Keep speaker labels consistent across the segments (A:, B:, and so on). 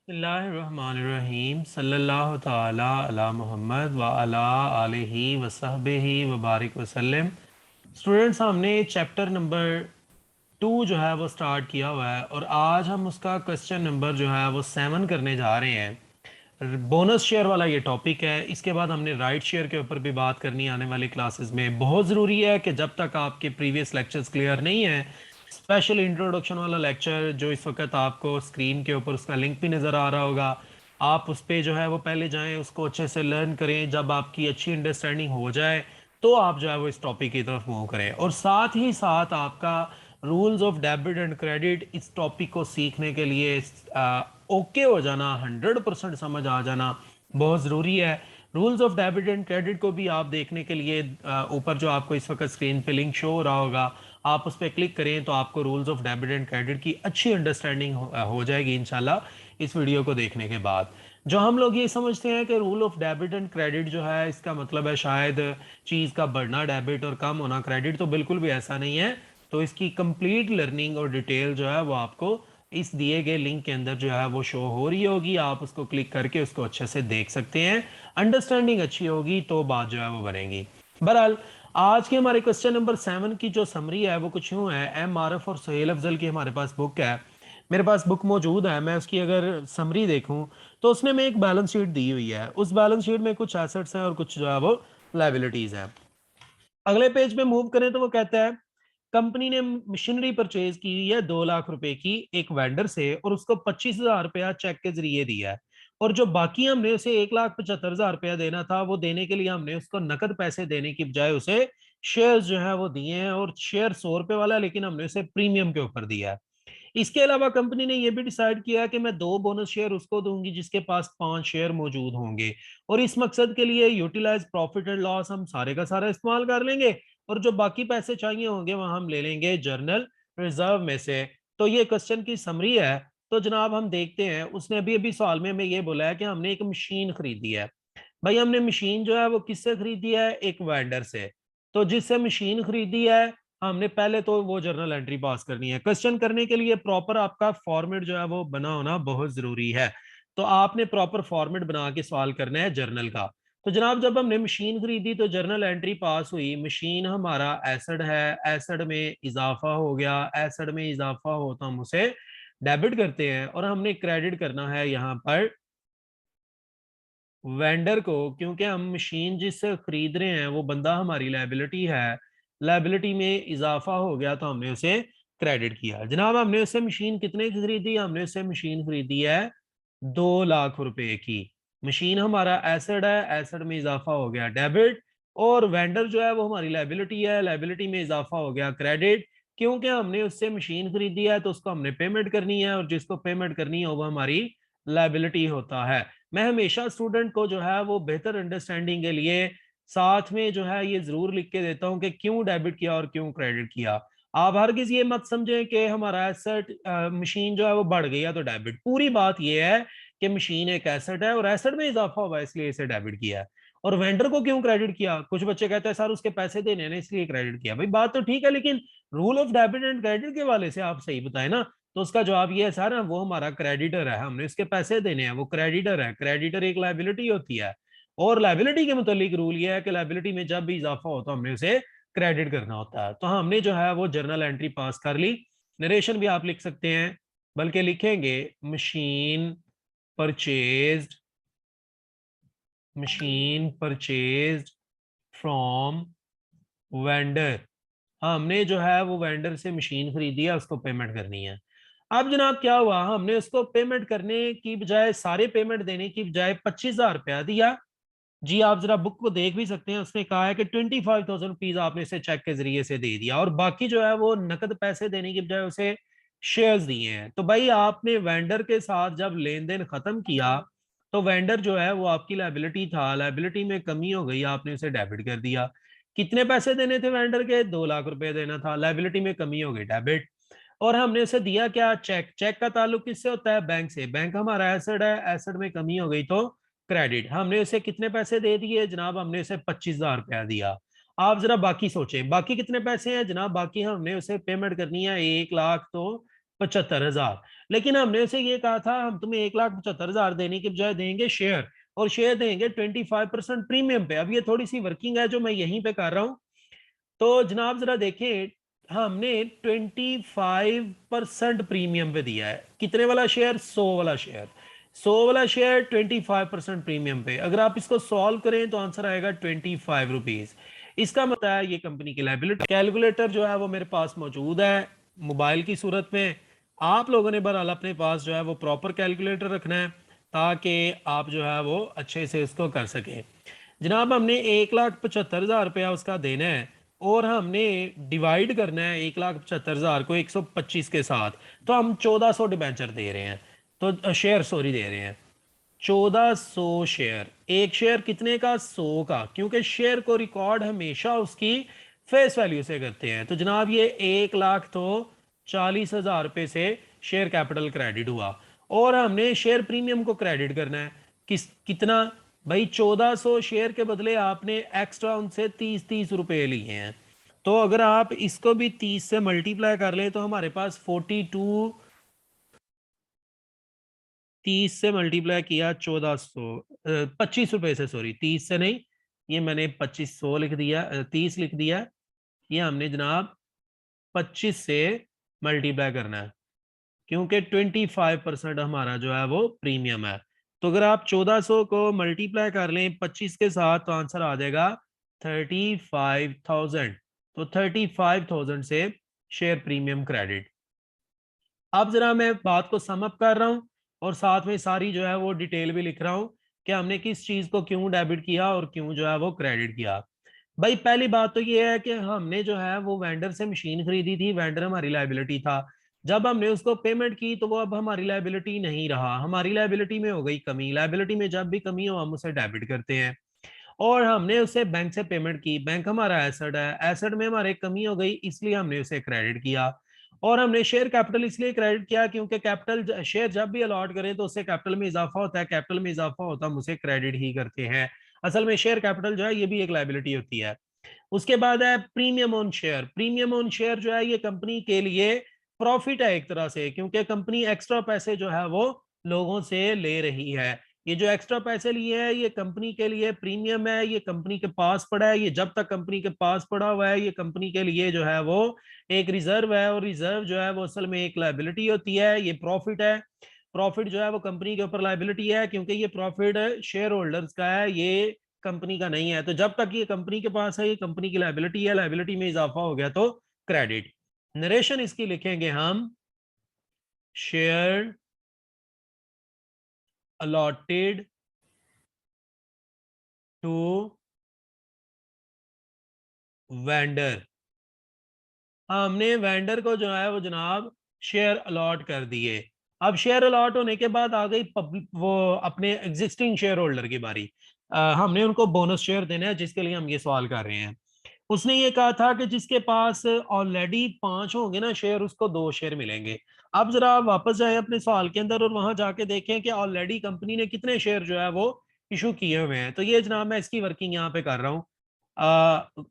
A: बिस्मिल्लाहिर्रहमानिर्रहीम सल्लल्लाहु ताला अला मोहम्मद व अला आलिहि व सहबिहि व बारिक वसल्लम। स्टूडेंट्स, हमने चैप्टर नंबर 2 जो है वो स्टार्ट किया हुआ है और आज हम उसका क्वेश्चन नंबर जो है वो 7 करने जा रहे हैं। बोनस शेयर वाला ये टॉपिक है। इसके बाद हमने राइट शेयर के ऊपर भी बात करनी है आने वाली क्लासेस में। बहुत ज़रूरी है कि जब तक आपके प्रीवियस लेक्चर्स क्लियर नहीं है, स्पेशल इंट्रोडक्शन वाला लेक्चर जो इस वक्त आपको स्क्रीन के ऊपर उसका लिंक भी नज़र आ रहा होगा, आप उस पर जो है वो पहले जाएं, उसको अच्छे से लर्न करें। जब आपकी अच्छी अंडरस्टैंडिंग हो जाए तो आप जो है वो इस टॉपिक की तरफ मूव करें। और साथ ही साथ आपका rules of debit and credit इस टॉपिक को सीखने के लिए ओके हो जाना, 100% समझ आ जाना बहुत ज़रूरी है। Rules of debit and credit को भी आप देखने के लिए ऊपर जो आपको इस वक्त स्क्रीन पे लिंक शो हो रहा होगा, आप उस पर क्लिक करें तो आपको rules of debit and credit की अच्छी अंडरस्टैंडिंग हो जाएगी इंशाल्लाह इस वीडियो को देखने के बाद। जो हम लोग ये समझते हैं कि rule of debit and credit जो है इसका मतलब है शायद चीज़ का बढ़ना डेबिट और कम होना क्रेडिट, तो बिल्कुल भी ऐसा नहीं है। तो इसकी कंप्लीट लर्निंग और डिटेल जो है वो आपको इस दिए गए लिंक के अंदर जो है वो शो हो रही होगी। आप उसको क्लिक करके उसको अच्छे से देख सकते हैं। अंडरस्टैंडिंग अच्छी होगी तो बात जो है वो बनेगी। बहरहाल, आज के हमारे क्वेश्चन नंबर 7 की जो समरी है वो कुछ यूं है। एम आरफ और सोहेल अफजल की हमारे पास बुक है, मेरे पास बुक मौजूद है। मैं उसकी अगर समरी देखूं तो उसने में एक बैलेंस शीट दी हुई है। उस बैलेंस शीट में कुछ एसेट्स हैं और कुछ जो है वो लाइबिलिटीज हैं। अगले पेज पे मूव करें तो वो कहता है कंपनी ने मशीनरी परचेज की है 2 लाख रुपए की एक वेंडर से और उसको 25,000 रुपया चेक के जरिए दिया है। और जो बाकी हमने उसे 1,75,000 रुपया देना था, वो देने के लिए हमने उसको नकद पैसे देने की बजाय उसे शेयर्स जो है वो दिए हैं। और शेयर 100 रुपए वाला है लेकिन हमने उसे प्रीमियम के ऊपर दिया है। इसके अलावा कंपनी ने यह भी डिसाइड किया कि मैं 2 बोनस शेयर उसको दूंगी जिसके पास 5 शेयर मौजूद होंगे। और इस मकसद के लिए यूटिलाइज प्रॉफिट एंड लॉस हम सारे का सारा इस्तेमाल कर लेंगे और जो बाकी पैसे चाहिए होंगे वह हम ले लेंगे जर्नल रिजर्व में से। तो ये क्वेश्चन की समरी है। तो जनाब हम देखते हैं, उसने अभी अभी सवाल में हमें ये बोला है कि हमने एक मशीन खरीदी है। भाई हमने मशीन जो है वो किससे खरीदी है? एक वेंडर से। तो जिससे मशीन खरीदी है हमने पहले तो वो जर्नल एंट्री पास करनी है। क्वेश्चन करने के लिए प्रॉपर आपका फॉर्मेट जो है वो बना होना बहुत जरूरी है। तो आपने प्रॉपर फॉर्मेट बना के सवाल करना है जर्नल का। तो जनाब जब हमने मशीन खरीदी तो जर्नल एंट्री पास हुई। मशीन हमारा एसेट है, एसेट में इजाफा हो गया, एसेट में इजाफा हो तो हम उसे डेबिट करते हैं। और हमने क्रेडिट करना है यहाँ पर वेंडर को, क्योंकि हम मशीन जिससे खरीद रहे हैं वो बंदा हमारी लाइबिलिटी है। लाइबिलिटी में इजाफा हो गया तो हमने उसे क्रेडिट किया। जनाब हमने उससे मशीन कितने की खरीदी? हमने उससे मशीन खरीदी है 2 लाख रुपए की। मशीन हमारा एसेट है, एसेट में इजाफा हो गया डेबिट। और वेंडर जो है वो हमारी लाइबिलिटी है, लाइबिलिटी में इजाफा हो गया क्रेडिट। क्योंकि हमने उससे मशीन खरीदी है तो उसको हमने पेमेंट करनी है और जिसको पेमेंट करनी है वो हमारी लाइबिलिटी होता है। मैं हमेशा स्टूडेंट को जो है वो बेहतर अंडरस्टैंडिंग के लिए साथ में जो है ये जरूर लिख के देता हूं कि क्यों डेबिट किया और क्यों क्रेडिट किया। आप हर किसी ये मत समझें कि हमारा एसेट मशीन जो है वो बढ़ गई है तो डेबिट। पूरी बात ये है कि मशीन एक एसेट है और एसेट में इजाफा हुआ है इसलिए इसे डेबिट किया है। और वेंडर को क्यों क्रेडिट किया? कुछ बच्चे कहते हैं सर उसके पैसे देने हैं इसलिए क्रेडिट किया। भाई बात तो ठीक है, लेकिन rule of debit and credit के वाले से आप सही बताए ना। तो उसका जवाब ये है सर वो हमारा क्रेडिटर है, हमने इसके पैसे देने हैं, वो क्रेडिटर है। क्रेडिटर एक लाइबिलिटी होती है और लाइबिलिटी के मुतालिक रूल ये है कि लाइबिलिटी में जब भी इजाफा होता है हमने उसे क्रेडिट करना होता है। तो हमने जो है वो जर्नल एंट्री पास कर ली। नरेशन भी आप लिख सकते हैं, बल्कि लिखेंगे machine purchased, machine purchased from vendor. हमने जो है वो वेंडर से मशीन खरीदी है, उसको पेमेंट करनी है। अब जनाब क्या हुआ, हमने उसको पेमेंट करने की बजाय, सारे पेमेंट देने की बजाय 25,000 रुपया दिया। जी आप जरा बुक को देख भी सकते हैं, उसने कहा है कि 25,000 रुपीज आपने इसे चेक के जरिए से दे दिया और बाकी जो है वो नकद पैसे देने की बजाय उसे शेयर्स दिए हैं। तो भाई आपने वेंडर के साथ जब लेन देन खत्म किया तो वेंडर जो है वो आपकी लाइबिलिटी था, लाइबिलिटी में कमी हो गई, आपने उसे डेबिट कर दिया। कितने पैसे देने थे वेंडर के? 2 लाख रुपए देना था, लाइबिलिटी में कमी हो गई, डेबिट। और हमने उसे दिया क्या? चेक। चेक का ताल्लुक किससे होता है? बैंक से। बैंक हमारा एसेट है, एसेट में कमी हो गई तो क्रेडिट। हमने उसे कितने पैसे दे दिए जनाब? हमने उसे 25,000 रुपया दिया। आप जरा बाकी सोचें, बाकी कितने पैसे हैं जनाब? बाकी हमने उसे पेमेंट करनी है 1,75,000। लेकिन हमने उसे ये कहा था हम तुम्हें 1,75,000 देने के बजाय देंगे शेयर, और शेयर देंगे 25% प्रीमियम पे। अब ये थोड़ी सी वर्किंग है जो मैं यहीं पे कर रहा हूं। तो जनाब जरा देखें, हमने 25% प्रीमियम पे दिया है। कितने वाला शेयर? 100 वाला शेयर। 100 वाला शेयर 25% प्रीमियम पे। अगर आप इसको सॉल्व करें तो आंसर आएगा 25 रुपीज। इसका मतलब है ये कंपनी की लायबिलिटी। कैलकुलेटर जो है वो मेरे पास मौजूद है मोबाइल की सूरत में। आप लोगों ने बहरहाल अपने पास जो है वो प्रॉपर कैलकुलेटर रखना है ताकि आप जो है वो अच्छे से इसको कर सकें। जनाब हमने 1,75,000 रुपया उसका देना है, और हमने डिवाइड करना है 1,75,000 को 125 के साथ। तो हम 1400 डिबेंचर दे रहे हैं, तो शेयर सॉरी दे रहे हैं 1400 शेयर। एक शेयर कितने का? 100 का, क्योंकि शेयर को रिकॉर्ड हमेशा उसकी फेस वैल्यू से करते हैं। तो जनाब ये 1,00,000 तो 40,000 रुपए से शेयर कैपिटल क्रेडिट हुआ, और हमने शेयर प्रीमियम को क्रेडिट करना है। कितना भाई? 1400 शेयर के बदले आपने एक्स्ट्रा उनसे 30-30 रुपए लिए हैं। तो अगर आप इसको भी 30 से मल्टीप्लाई कर ले तो हमारे पास 42, 30 से मल्टीप्लाई किया 1400, 25 रुपए से, सॉरी 30 से नहीं, ये मैंने 2500 लिख दिया, 30 लिख दिया। ये हमने जनाब 25 से मल्टीप्लाई करना है, क्योंकि 25% हमारा जो है वो प्रीमियम है। तो अगर आप 1400 को मल्टीप्लाई कर लें 25 के साथ तो आंसर आ जाएगा 35,000। तो 35,000 से शेयर प्रीमियम क्रेडिट। अब जरा मैं बात को समअप कर रहा हूं, और साथ में सारी जो है वो डिटेल भी लिख रहा हूं कि हमने किस चीज को क्यों डेबिट किया और क्यों जो है वो क्रेडिट किया। भाई पहली बात तो ये है कि हमने जो है वो वेंडर से मशीन खरीदी थी, वेंडर हमारी लाइबिलिटी था। जब हमने उसको पेमेंट की तो वो अब हमारी लाइबिलिटी नहीं रहा, हमारी लाइबिलिटी में हो गई कमी। लाइबिलिटी में जब भी कमी हो हम उसे डेबिट करते हैं। और हमने उसे बैंक से पेमेंट की, बैंक हमारा एसेट है, एसेट में हमारे कमी हो गई इसलिए हमने उसे क्रेडिट किया। और हमने शेयर कैपिटल इसलिए क्रेडिट किया क्योंकि कैपिटल शेयर जब भी अलॉट करें तो उससे कैपिटल में इजाफा होता है, कैपिटल में इजाफा होता है हम उसे क्रेडिट ही करते हैं। असल में शेयर कैपिटल जो है ये भी एक लाइबिलिटी होती है। उसके बाद है premium on share. Premium on share जो है ये कंपनी के लिए प्रॉफिट है एक तरह से, क्योंकि कंपनी एक्स्ट्रा पैसे जो है वो लोगों से ले रही है। ये जो एक्स्ट्रा पैसे लिए हैं ये कंपनी के लिए प्रीमियम है, ये कंपनी के पास पड़ा है। ये जब तक कंपनी के पास पड़ा हुआ है ये कंपनी के लिए जो है वो एक रिजर्व है, और रिजर्व जो है वो असल में एक लायबिलिटी होती है। ये प्रॉफिट है, प्रॉफिट जो है वो कंपनी के ऊपर लायबिलिटी है, क्योंकि ये प्रॉफिट शेयर होल्डर्स का है, ये कंपनी का नहीं है। तो जब तक ये कंपनी के पास है ये कंपनी की लायबिलिटी है, लायबिलिटी में इजाफा हो गया तो क्रेडिट। नरेशन इसकी लिखेंगे हम, शेयर allotted टू वेंडर। हमने वेंडर को जो है वो जनाब शेयर अलॉट कर दिए। अब शेयर अलॉट होने के बाद आ गई वो अपने एग्जिस्टिंग शेयर होल्डर की बारी। हमने उनको बोनस शेयर देना है जिसके लिए हम ये सवाल कर रहे हैं। उसने ये कहा था कि जिसके पास ऑलरेडी 5 होंगे ना शेयर उसको 2 शेयर मिलेंगे। अब जरा आप वापस जाए अपने सवाल के अंदर और वहां जाके देखें कि ऑलरेडी कंपनी ने कितने शेयर जो है वो इशू किए हुए हैं। तो ये जनाब मैं इसकी वर्किंग यहाँ पे कर रहा हूँ।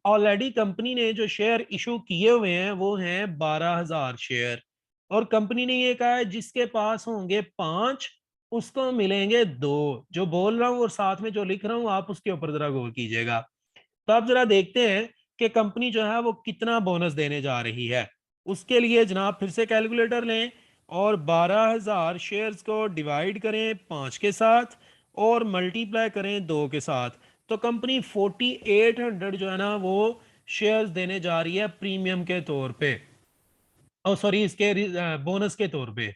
A: ऑलरेडी कंपनी ने जो शेयर इशू किए हुए हैं वो हैं 12,000 शेयर, और कंपनी ने ये कहा है जिसके पास होंगे 5 उसको मिलेंगे 2। जो बोल रहा हूँ और साथ में जो लिख रहा हूँ आप उसके ऊपर जरा गौर कीजिएगा। तो अब जरा देखते हैं कि कंपनी जो है वो कितना बोनस देने जा रही है। उसके लिए जनाब फिर से कैलकुलेटर लें और 12,000 शेयर्स को डिवाइड करें 5 के साथ और मल्टीप्लाई करें 2 के साथ। तो कंपनी 4800 जो है ना वो शेयर्स देने जा रही है प्रीमियम के तौर पे, और सॉरी इसके बोनस के तौर पे।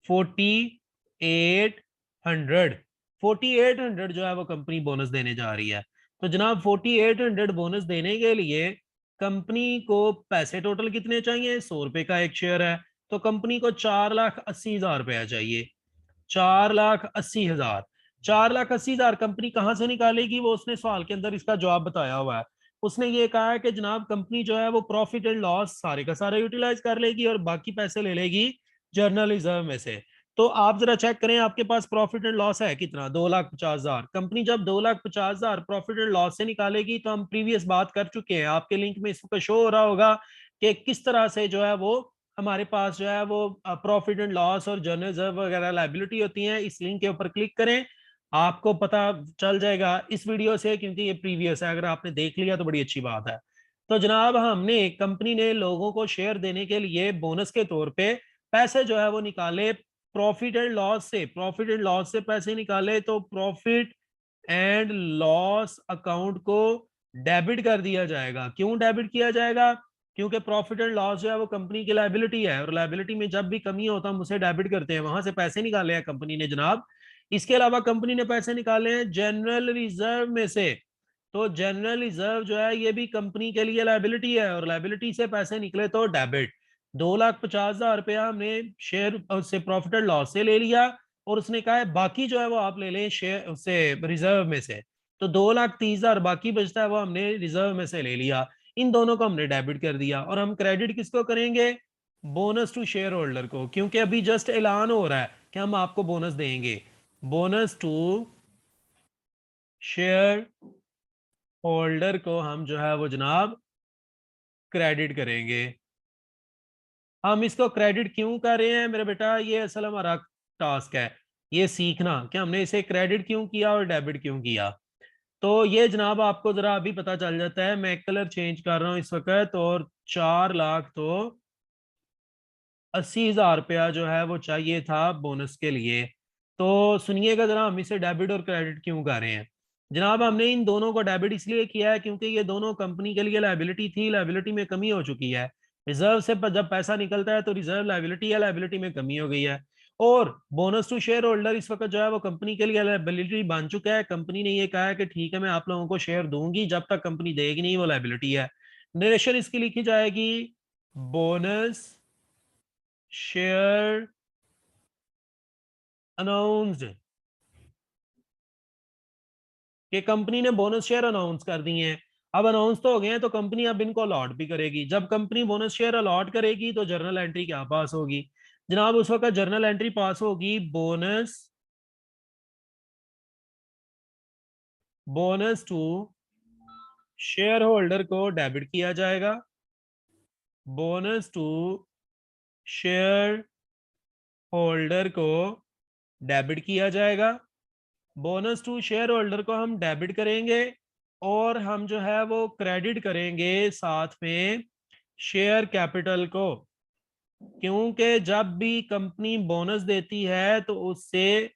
A: 4800, 4800 जो है वो कंपनी बोनस देने जा रही है। तो जनाब 4800 बोनस देने के लिए कंपनी को पैसे टोटल कितने चाहिए? 100 रुपए का एक शेयर है, तो कंपनी को 4,80,000 रुपया चाहिए। 4,80,000, 4,80,000 कंपनी कहां से निकालेगी? वो उसने सवाल के अंदर इसका जवाब बताया हुआ है। उसने ये कहा है कि जनाब कंपनी जो है वो प्रॉफिट एंड लॉस सारे का सारा यूटिलाइज कर लेगी और बाकी पैसे ले लेगी जर्नल रिजर्व में से। तो आप जरा चेक करें आपके पास प्रॉफिट एंड लॉस है कितना? 2,50,000। कंपनी जब 2,50,000 प्रॉफिट एंड लॉस से निकालेगी, तो हम प्रीवियस बात कर चुके हैं, आपके लिंक में इस वक्त शो हो रहा होगा कि किस तरह से जो है वो हमारे पास जो है वो प्रॉफिट एंड लॉस और जर्नल रिजर्व वगैरह लाइबिलिटी होती है। इस लिंक के ऊपर क्लिक करें, आपको पता चल जाएगा इस वीडियो से, क्योंकि ये प्रीवियस है। अगर आपने देख लिया तो बड़ी अच्छी बात है। तो जनाब हमने कंपनी ने लोगों को शेयर देने के लिए बोनस के तौर पे पैसे जो है वो निकाले प्रॉफिट एंड लॉस से। प्रॉफिट एंड लॉस से पैसे निकाले तो प्रॉफिट एंड लॉस अकाउंट को डेबिट कर दिया जाएगा। क्यों डेबिट किया जाएगा? क्योंकि प्रॉफिट एंड लॉस जो है वो कंपनी की लायबिलिटी है, और लायबिलिटी में जब भी कमी होता है हम उसे डेबिट करते हैं। वहां से पैसे निकाले हैं कंपनी ने जनाब। इसके अलावा कंपनी ने पैसे निकाले हैं जनरल रिजर्व में से। तो जनरल रिजर्व जो है ये भी कंपनी के लिए लायबिलिटी है, और लायबिलिटी से पैसे निकले तो डेबिट। 2,50,000 रुपया हमने शेयर से प्रॉफिट एंड लॉस से ले लिया, और उसने कहा है बाकी जो है वो आप ले लें शेयर उससे रिजर्व में से। तो 2,30,000 बाकी बचता है वो हमने रिजर्व में से ले लिया। इन दोनों को हमने डेबिट कर दिया, और हम क्रेडिट किसको करेंगे? बोनस टू शेयर होल्डर को, क्योंकि अभी जस्ट ऐलान हो रहा है कि हम आपको बोनस देंगे। बोनस टू शेयर होल्डर को हम जो है वो जनाब क्रेडिट करेंगे। हम इसको क्रेडिट क्यों कर रहे हैं मेरे बेटा? ये असल हमारा टास्क है ये सीखना कि हमने इसे क्रेडिट क्यों किया और डेबिट क्यों किया। तो ये जनाब आपको जरा अभी पता चल जाता है। मैं कलर चेंज कर रहा हूं इस वक्त, और 4,80,000 रुपया जो है वो चाहिए था बोनस के लिए। तो सुनिएगा जरा, हम इसे डेबिट और क्रेडिट क्यों कर रहे हैं। जनाब हमने इन दोनों को डेबिट इसलिए किया है क्योंकि ये दोनों कंपनी के लिए लायबिलिटी थी, लायबिलिटी में कमी हो चुकी है। रिजर्व से जब पैसा निकलता है तो रिजर्व लायबिलिटी है, लायबिलिटी में कमी हो गई है। और बोनस टू शेयर होल्डर इस वक्त जो है वो कंपनी के लिए लायबिलिटी बन चुका है। कंपनी ने ये कहा है कि ठीक है मैं आप लोगों को शेयर दूंगी, जब तक कंपनी देगी नहीं वो लायबिलिटी है। नरेशन इसकी लिखी जाएगी बोनस शेयर अनाउंस्ड, कि कंपनी ने बोनस शेयर अनाउंस कर दिए हैं। अब अनाउंस तो हो गए हैं तो कंपनी अब इनको अलॉट भी करेगी। जब कंपनी बोनस शेयर अलॉट करेगी तो जर्नल एंट्री क्या पास होगी जनाब? उस वक्त जर्नल एंट्री पास होगी bonus bonus to share holder को डेबिट किया जाएगा। बोनस टू शेयर होल्डर को डेबिट किया जाएगा। बोनस टू शेयर होल्डर को हम डेबिट करेंगे, और हम जो है वो क्रेडिट करेंगे साथ में शेयर कैपिटल को। क्योंकि जब भी कंपनी बोनस देती है तो उससे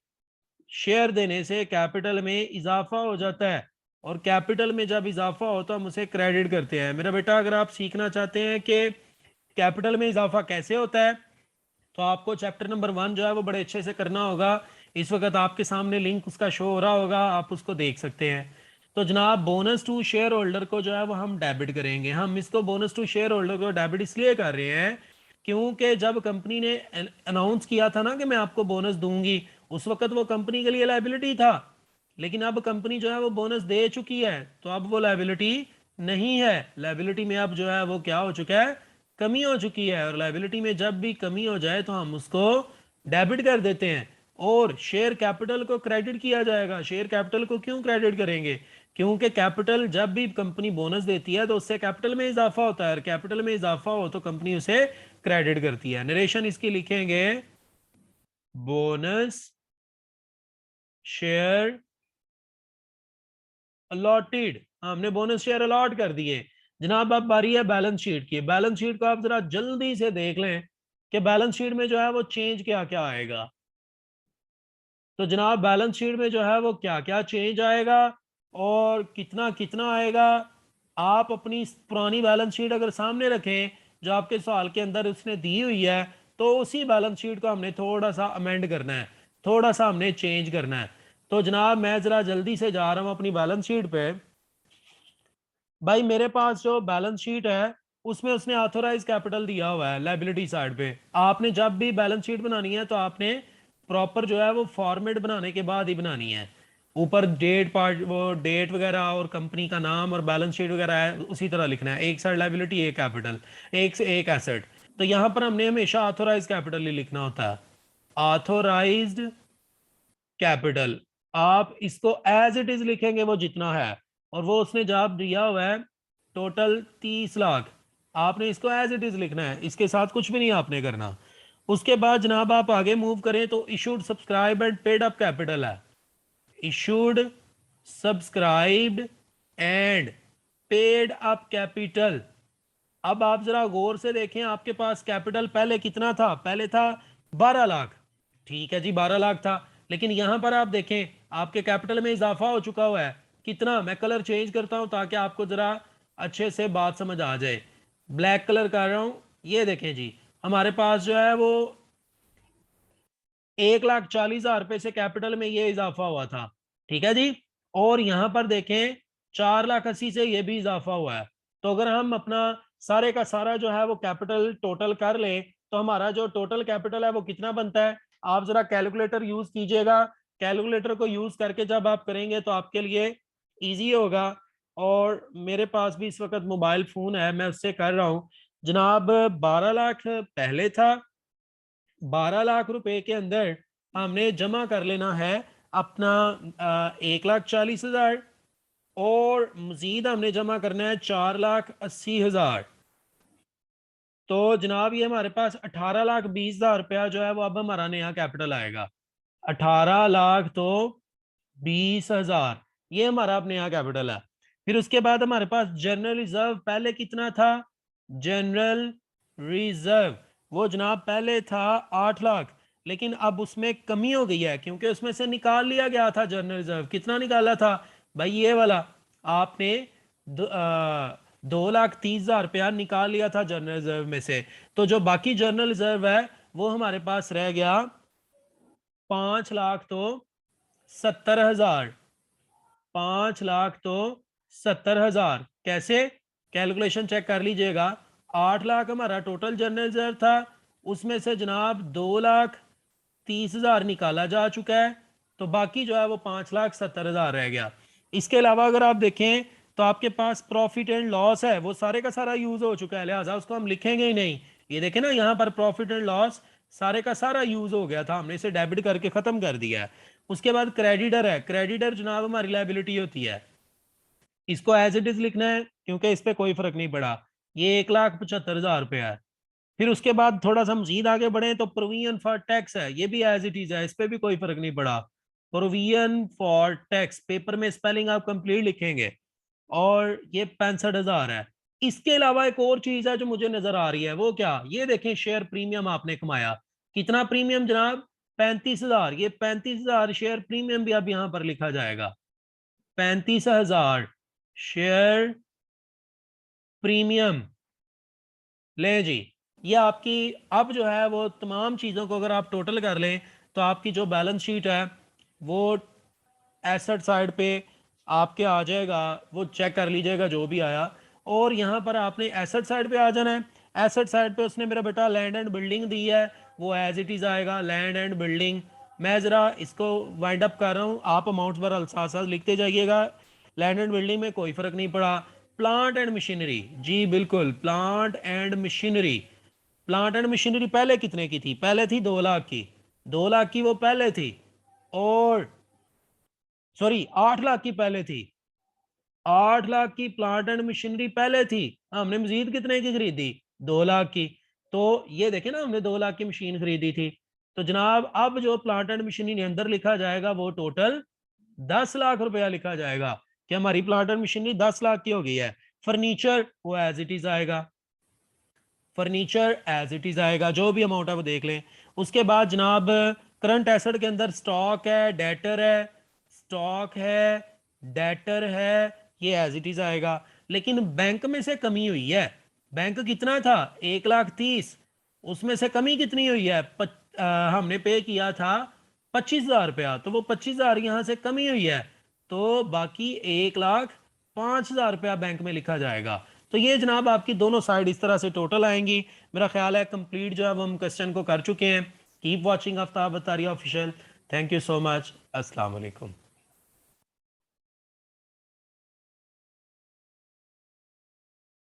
A: शेयर देने से कैपिटल में इजाफा हो जाता है, और कैपिटल में जब इजाफा हो तो हम उसे क्रेडिट करते हैं। मेरा बेटा अगर आप सीखना चाहते हैं कि कैपिटल में इजाफा कैसे होता है तो आपको चैप्टर नंबर 1 जो है वो बड़े अच्छे से करना होगा। इस वक्त आपके सामने लिंक उसका शो हो रहा होगा, आप उसको देख सकते हैं। तो जनाब बोनस टू शेयर होल्डर को जो है वो हम डेबिट करेंगे। हम इसको बोनस टू शेयर होल्डर को डेबिट इसलिए कर रहे हैं क्योंकि जब कंपनी ने अनाउंस किया था ना कि मैं आपको बोनस दूंगी, उस वक्त वो कंपनी के लिए लायबिलिटी था। लेकिन अब कंपनी जो है वो बोनस दे चुकी है तो अब वो लायबिलिटी नहीं है। लायबिलिटी में अब जो है वो क्या हो चुका है? कमी हो चुकी है। और लायबिलिटी में जब भी कमी हो जाए तो हम उसको डेबिट कर देते हैं, और शेयर कैपिटल को क्रेडिट किया जाएगा। शेयर कैपिटल को क्यों क्रेडिट करेंगे? क्योंकि कैपिटल जब भी कंपनी बोनस देती है तो उससे कैपिटल में इजाफा होता है, और कैपिटल में इजाफा हो तो कंपनी उसे क्रेडिट करती है। नरेशन इसकी लिखेंगे बोनस शेयर अलॉटेड। हमने बोनस शेयर अलॉट कर दिए। जनाब अब बारी है बैलेंस शीट की। बैलेंस शीट को आप जरा जल्दी से देख लें कि बैलेंस शीट में जो है वो चेंज क्या क्या आएगा। तो जनाब बैलेंस शीट में जो है वो क्या क्या चेंज आएगा और कितना कितना आएगा, आप अपनी पुरानी बैलेंस शीट अगर सामने रखें जो आपके सवाल के अंदर उसने दी हुई है, तो उसी बैलेंस शीट को हमने थोड़ा सा अमेंड करना है, थोड़ा सा हमने चेंज करना है। तो जनाब मैं जरा जल्दी से जा रहा हूं अपनी बैलेंस शीट पे। भाई मेरे पास जो बैलेंस शीट है उसमें उसने ऑथोराइज कैपिटल दिया हुआ है लायबिलिटी साइड पे। आपने जब भी बैलेंस शीट बनानी है तो आपने प्रॉपर जो है वो फॉर्मेट बनाने के बाद ही बनानी है। ऊपर डेट पार्ट वो डेट वगैरह और कंपनी का नाम और बैलेंस शीट वगैरह है उसी तरह लिखना है। एक साइड लायबिलिटी एक कैपिटल, एक से एक एसेट। तो यहाँ पर हमने हमेशा ऑथोराइज कैपिटल ही लिखना होता है। ऑथोराइज्ड कैपिटल, आप इसको एज इट इज लिखेंगे वो जितना है, और वो उसने जवाब दिया हुआ है टोटल 30 लाख। आपने इसको एज इट इज लिखना है, इसके साथ कुछ भी नहीं आपने करना। उसके बाद जनाब आप आगे मूव करें तो issued subscribe and paid up capital है, issued subscribed and paid up capital. अब आप जरा गौर से देखें, आपके पास कैपिटल पहले कितना था, पहले था 12 लाख, ठीक है जी 12 लाख था, लेकिन यहां पर आप देखें आपके कैपिटल में इजाफा हो चुका हुआ है कितना। मैं कलर चेंज करता हूं ताकि आपको जरा अच्छे से बात समझ आ जाए। ब्लैक कलर कर रहा हूं, ये देखें जी हमारे पास जो है वो 1,40,000 रुपए से कैपिटल में ये इजाफा हुआ था, ठीक है जी। और यहां पर देखें 4,80,000 से ये भी इजाफा हुआ है। तो अगर हम अपना सारे का सारा जो है वो कैपिटल टोटल कर लें तो हमारा जो टोटल कैपिटल है वो कितना बनता है। आप जरा कैलकुलेटर यूज कीजिएगा, कैलकुलेटर को यूज करके जब आप करेंगे तो आपके लिए इजी होगा। और मेरे पास भी इस वक्त मोबाइल फोन है, मैं उससे कर रहा हूं जनाब। 12 लाख पहले था, 12 लाख रुपए के अंदर हमने जमा कर लेना है अपना 1,40,000 और मजीद हमने जमा करना है 4,80,000। तो जनाब ये हमारे पास 18,20,000 रुपया जो है वो अब हमारा नया कैपिटल आएगा। 18 लाख तो 20,000 ये हमारा अब नया कैपिटल है। फिर उसके बाद हमारे पास जनरल रिजर्व पहले कितना था, जनरल रिजर्व वो जनाब पहले था 8 लाख, लेकिन अब उसमें कमी हो गई है क्योंकि उसमें से निकाल लिया गया था जनरल रिजर्व। कितना निकाला था भाई, ये वाला आपने 2,30,000 रुपया निकाल लिया था जनरल रिजर्व में से। तो जो बाकी जनरल रिजर्व है वो हमारे पास रह गया 5,70,000, 5,70,000 कैसे, कैलकुलेशन चेक कर लीजिएगा। 8 लाख हमारा टोटल जनरल रिजर्व था, उसमें से जनाब 2,30,000 निकाला जा चुका है, तो बाकी जो है वो 5,70,000 रह गया। इसके अलावा अगर आप देखें तो आपके पास प्रॉफिट एंड लॉस है, वो सारे का सारा यूज हो चुका है, लिहाजा उसको हम लिखेंगे ही नहीं। ये देखें ना यहाँ पर प्रॉफिट एंड लॉस सारे का सारा यूज हो गया था, हमने इसे डेबिट करके खत्म कर दिया है। उसके बाद क्रेडिटर है, क्रेडिटर जनाब हमारी लायबिलिटी होती है, इसको एज इट इज लिखना है क्योंकि इस पे कोई फर्क नहीं पड़ा, ये 1,75,000 रुपया है। फिर उसके बाद थोड़ा सा मजीद आगे बढ़े तो प्रोविजन फॉर टैक्स है, ये भी एज इट इज है, इस पे भी कोई फर्क नहीं पड़ा। प्रोविजन फॉर टैक्स पेपर में स्पेलिंग आप कंप्लीट लिखेंगे, और ये 65,000 है। इसके अलावा एक और चीज है जो मुझे नजर आ रही है, वो क्या, ये देखें शेयर प्रीमियम आपने कमाया, कितना प्रीमियम जनाब, 35,000। ये 35,000 शेयर प्रीमियम भी अब यहां पर लिखा जाएगा, 35,000 शेयर प्रीमियम। ले जी, ये आपकी अब जो है वो तमाम चीज़ों को अगर आप टोटल कर लें तो आपकी जो बैलेंस शीट है वो एसेट साइड पे आपके आ जाएगा, वो चेक कर लीजिएगा जो भी आया। और यहाँ पर आपने एसेट साइड पे आ जाना है, एसेट साइड पे उसने मेरा बेटा लैंड एंड बिल्डिंग दी है, वो एज इट इज़ आएगा लैंड एंड बिल्डिंग। मैं ज़रा इसको वाइंड अप कर रहा हूँ, आप अमाउंट्स बर साथ साथ लिखते जाइएगा। लैंड एंड बिल्डिंग में कोई फ़र्क नहीं पड़ा। प्लांट एंड मशीनरी, जी बिल्कुल plant and machinery, plant and machinery पहले कितने की थी, पहले थी 2 लाख की, 2 लाख की वो पहले थी, और सॉरी 8 लाख की पहले थी, 8 लाख की प्लांट एंड मशीनरी पहले थी। हमने मजीद कितने की खरीदी, 2 लाख की। तो ये देखे ना हमने 2 लाख की मशीन खरीदी थी। तो जनाब अब जो प्लांट एंड मशीनरी अंदर लिखा जाएगा वो टोटल 10 लाख रुपया लिखा जाएगा कि हमारी प्लांट एंड मशीनरी 10 लाख की हो गई है। फर्नीचर वो एज इट इज आएगा, फर्नीचर एज इट इज आएगा, जो भी अमाउंट है वो देख लें। उसके बाद जनाब करंट एसेट के अंदर स्टॉक है, डेटर है, स्टॉक है, डेटर है, ये एज इट इज आएगा। लेकिन बैंक में से कमी हुई है, बैंक कितना था 1,30,000, उसमें से कमी कितनी हुई है, हमने पे किया था 25,000 रुपया, तो वो 25,000 यहां से कमी हुई है, तो बाकी 1,05,000 रुपया बैंक में लिखा जाएगा। तो ये जनाब आपकी दोनों साइड इस तरह से टोटल आएंगी। मेरा ख्याल है कंप्लीट जो है वो हम क्वेश्चन को कर चुके हैं। Keep watching Aftab Ataria official. Thank you so much. अस्सलाम वालेकुम।